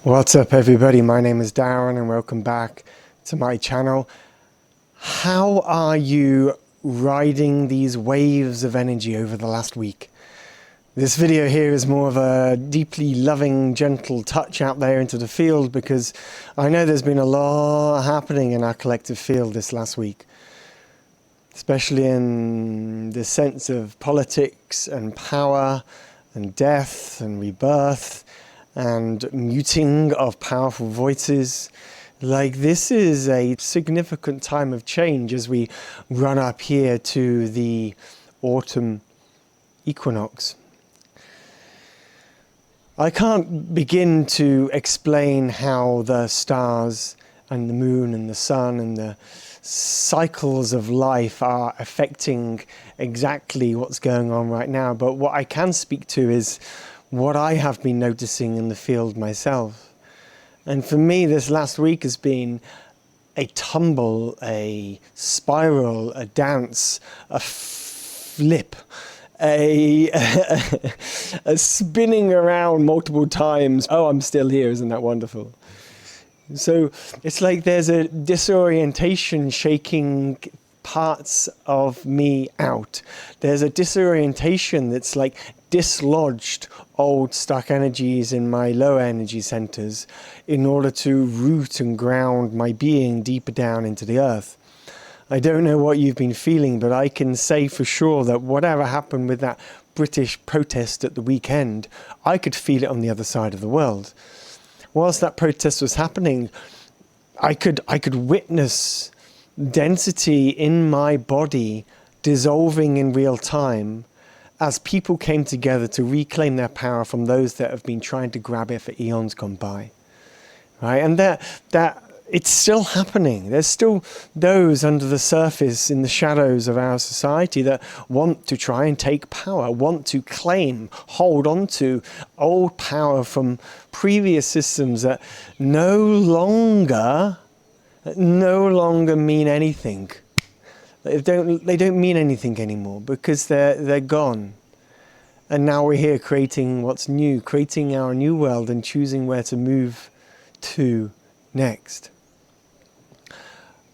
What's up everybody, my name is Darren and welcome back to my channel. How are you riding these waves of energy over the last week? This video here is more of a deeply loving, gentle touch out there into the field because I know there's been a lot happening in our collective field this last week. Especially in the sense of politics and power and death and rebirth and muting of powerful voices. Like, this is a significant time of change as we run up here to the autumn equinox. I can't begin to explain how the stars and the moon and the sun and the cycles of life are affecting exactly what's going on right now, but what I can speak to is what I have been noticing in the field myself. And for me, this last week has been a tumble, a spiral, a dance, a flip, a spinning around multiple times. Oh, I'm still here, isn't that wonderful? So it's like there's a disorientation shaking parts of me out. There's a disorientation that's like dislodged old stuck energies in my lower energy centers in order to root and ground my being deeper down into the earth. I don't know what you've been feeling, but I can say for sure that whatever happened with that British protest at the weekend, I could feel it on the other side of the world. Whilst that protest was happening, I could witness density in my body dissolving in real time as people came together to reclaim their power from those that have been trying to grab it for eons gone by. Right? And that it's still happening. There's still those under the surface in the shadows of our society that want to try and take power, want to claim, hold on to old power from previous systems that no longer mean anything. They don't mean anything anymore because they're gone. And now we're here creating what's new, creating our new world and choosing where to move to next.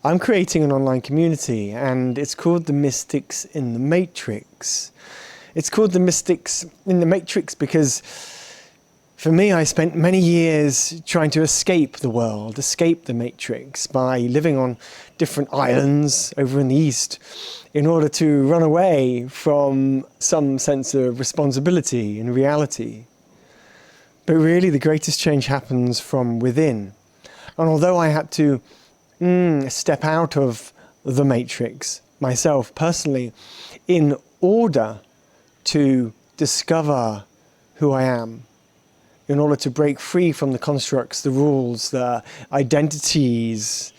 I'm creating an online community and it's called the Mystics in the Matrix. It's called the Mystics in the Matrix because for me, I spent many years trying to escape the world, escape the Matrix by living on different islands over in the East in order to run away from some sense of responsibility and reality. But really, the greatest change happens from within. And although I had to step out of the Matrix myself personally in order to discover who I am, in order to break free from the constructs, the rules, the identities,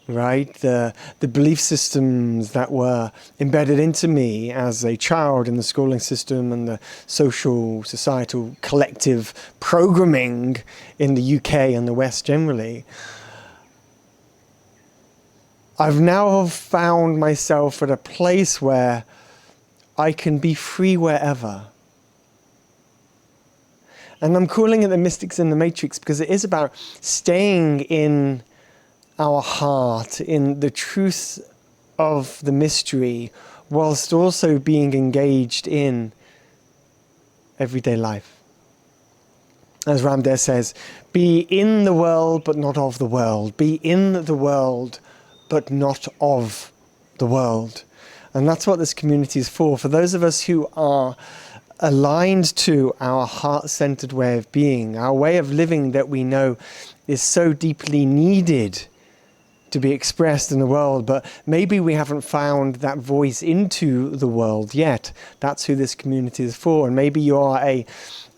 right? The belief systems that were embedded into me as a child in the schooling system and the social, societal, collective programming in the UK and the West generally. I've now found myself at a place where I can be free wherever. And I'm calling it the Mystics in the Matrix because it is about staying in our heart, in the truth of the mystery, whilst also being engaged in everyday life. As Ramdes says, be in the world but not of the world. Be in the world but not of the world. And that's what this community is for. For those of us who are aligned to our heart-centered way of being, our way of living that we know is so deeply needed to be expressed in the world, but maybe we haven't found that voice into the world yet. That's who this community is for. And maybe you are a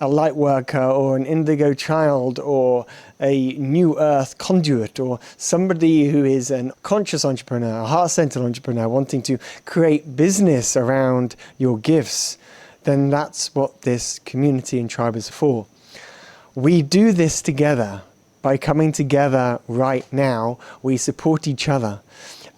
light worker or an indigo child or a new earth conduit or somebody who is a conscious entrepreneur, a heart-centered entrepreneur wanting to create business around your gifts. Then that's what this community and tribe is for. We do this together. By coming together right now, we support each other.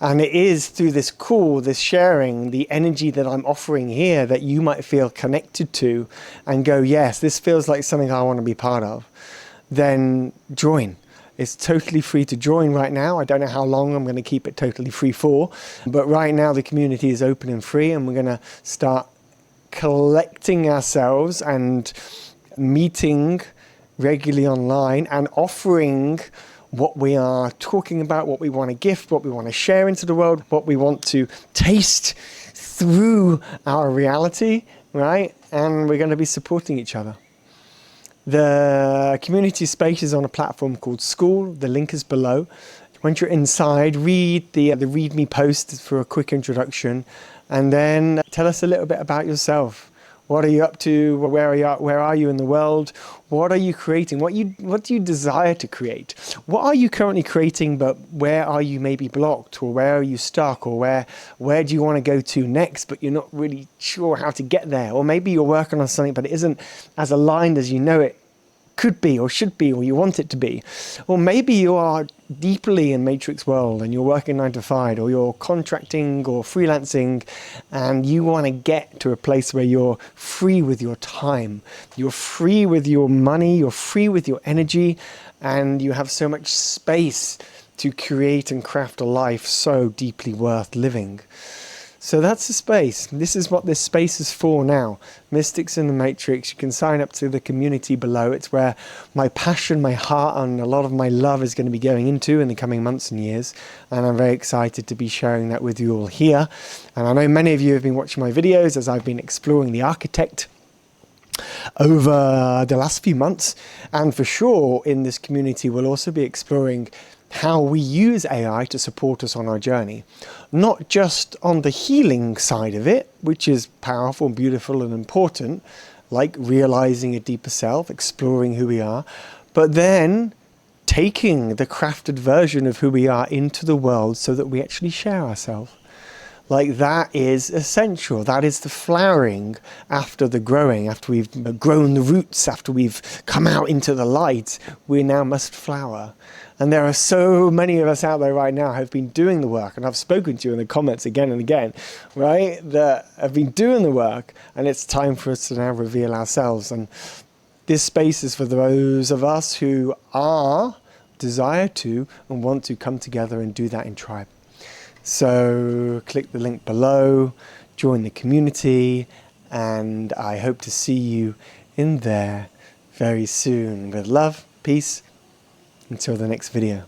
And it is through this call, this sharing, the energy that I'm offering here that you might feel connected to and go, yes, this feels like something I want to be part of. then join. It's totally free to join right now. I don't know how long I'm going to keep it totally free for, but right now the community is open and free, and we're going to start collecting ourselves and meeting regularly online and offering what we are talking about, what we want to gift, what we want to share into the world, what we want to taste through our reality, right? And we're going to be supporting each other. The community space is on a platform called School. The link is below. Once you're inside, read the README post for a quick introduction, and then tell us a little bit about yourself. What are you up to? Where are you in the world? What are you creating? What do you desire to create? What are you currently creating, but where are you maybe blocked, or where are you stuck, or where do you want to go to next, but you're not really sure how to get there? Or maybe you're working on something, but it isn't as aligned as you know it could be or should be or you want it to be. Or maybe you are deeply in matrix world and you're working 9 to 5, or you're contracting or freelancing, and you want to get to a place where you're free with your time, you're free with your money, you're free with your energy, and you have so much space to create and craft a life so deeply worth living. So that's the space. This is what this space is for now. Mystics in the Matrix. You can sign up to the community below. It's where my passion, my heart, and a lot of my love is going to be going into in the coming months and years. And I'm very excited to be sharing that with you all here. And I know many of you have been watching my videos as I've been exploring the architect over the last few months. And for sure, in this community, we'll also be exploring how we use AI to support us on our journey. Not just on the healing side of it, which is powerful, beautiful, and important, like realizing a deeper self, exploring who we are, but then taking the crafted version of who we are into the world so that we actually share ourselves. Like, that is essential. That is the flowering after the growing. After we've grown the roots, after we've come out into the light, we now must flower. And there are so many of us out there right now who have been doing the work, and I've spoken to you in the comments again and again, right, that have been doing the work, and it's time for us to now reveal ourselves. And this space is for those of us who desire to and want to come together and do that in tribe. So click the link below, join the community, and I hope to see you in there very soon. With love, peace, until the next video.